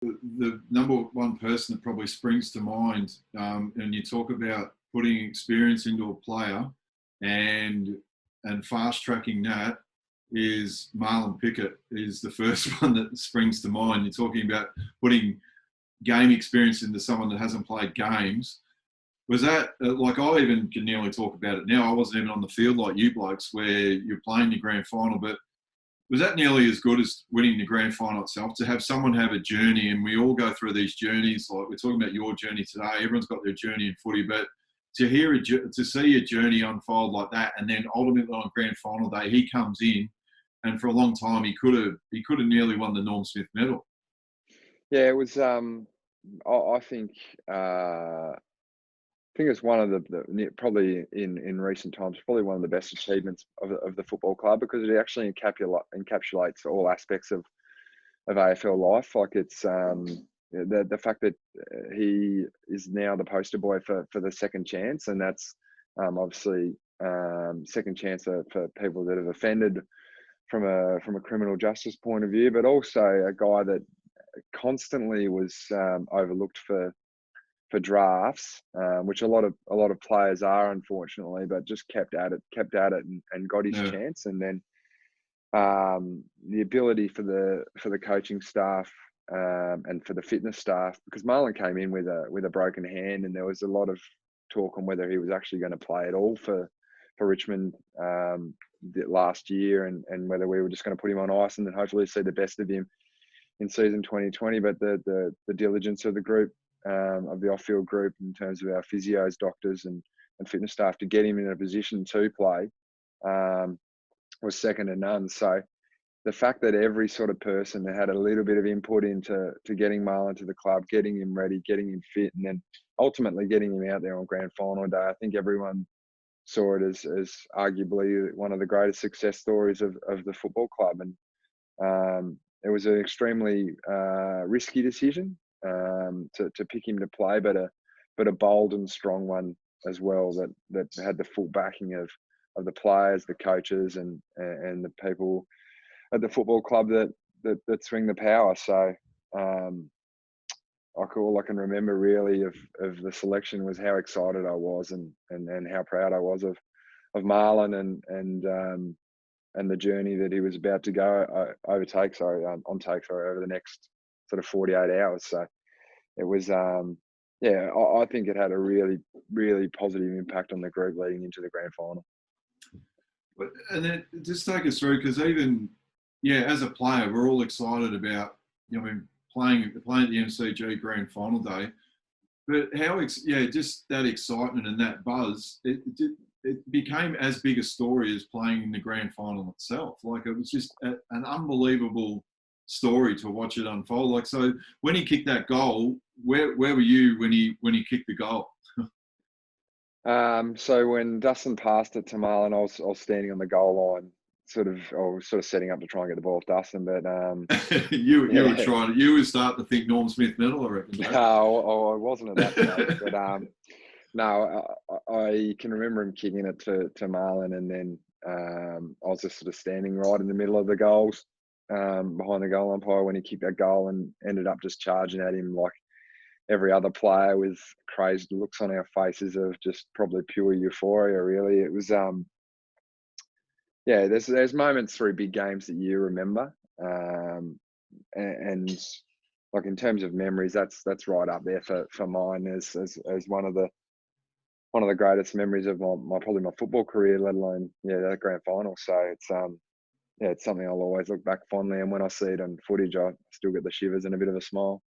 the number one person that probably springs to mind, and you talk about putting experience into a player and fast tracking that, is Marlion Pickett is the first one that springs to mind. You're talking about putting game experience into someone that hasn't played games. Was that, like, I even can nearly talk about it now. I wasn't even on the field like you blokes where you're playing the grand final, but was that nearly as good as winning the grand final itself, to have someone have a journey? And we all go through these journeys, like we're talking about your journey today. Everyone's got their journey in footy, but to see a journey unfold like that, and then ultimately on grand final day, he comes in, and for a long time he could have nearly won the Norm Smith medal. Yeah, it was. I think it's one of the probably in recent times, probably one of the best achievements of the football club, because it actually encapsulates all aspects of AFL life. Like, it's the fact that he is now the poster boy for the second chance, and that's obviously second chance for people that have offended from a criminal justice point of view, but also a guy that constantly was overlooked for drafts, which a lot of players are, unfortunately, but just kept at it and got his chance. And then the ability for the coaching staff and for the fitness staff, because Marlon came in with a broken hand, and there was a lot of talk on whether he was actually going to play at all for Richmond last year, and whether we were just going to put him on ice and then hopefully see the best of him in season 2020. But the diligence of the group, of the off-field group, in terms of our physios, doctors and fitness staff, to get him in a position to play was second to none. So the fact that every sort of person that had a little bit of input into getting Marlon to the club, getting him ready, getting him fit, and then ultimately getting him out there on grand final day, I think everyone saw it as arguably one of the greatest success stories of the football club. And it was an extremely risky decision to pick him to play, but a bold and strong one as well, that had the full backing of the players, the coaches, and the people at the football club that swing the power. So all I can remember really of the selection was how excited I was and how proud I was of Marlon and the journey that he was about to go on take over the next sort of 48 hours. So it was, I think it had a really, really positive impact on the group leading into the grand final. And then just take us through, because even, as a player, we're all excited about, playing at the MCG grand final day. But just that excitement and that buzz, it became as big a story as playing in the grand final itself. Like, it was just an unbelievable story to watch it unfold. Like, so when he kicked that goal, where were you when he kicked the goal? So when Dustin passed it to Marlon, I was standing on the goal line, sort of setting up to try and get the ball off Dustin. But you were starting to think Norm Smith medal, I reckon. No, I wasn't at that stage. But no, I can remember him kicking it to Marlon, and then I was just sort of standing right in the middle of the goals, behind the goal umpire when he kicked that goal, and ended up just charging at him like every other player, with crazed looks on our faces of just probably pure euphoria. Really, it was there's moments through big games that you remember, and like, in terms of memories, that's right up there for mine as one of the greatest memories of my probably my football career, let alone that grand final. So it's something I'll always look back fondly, and when I see it on footage, I still get the shivers and a bit of a smile.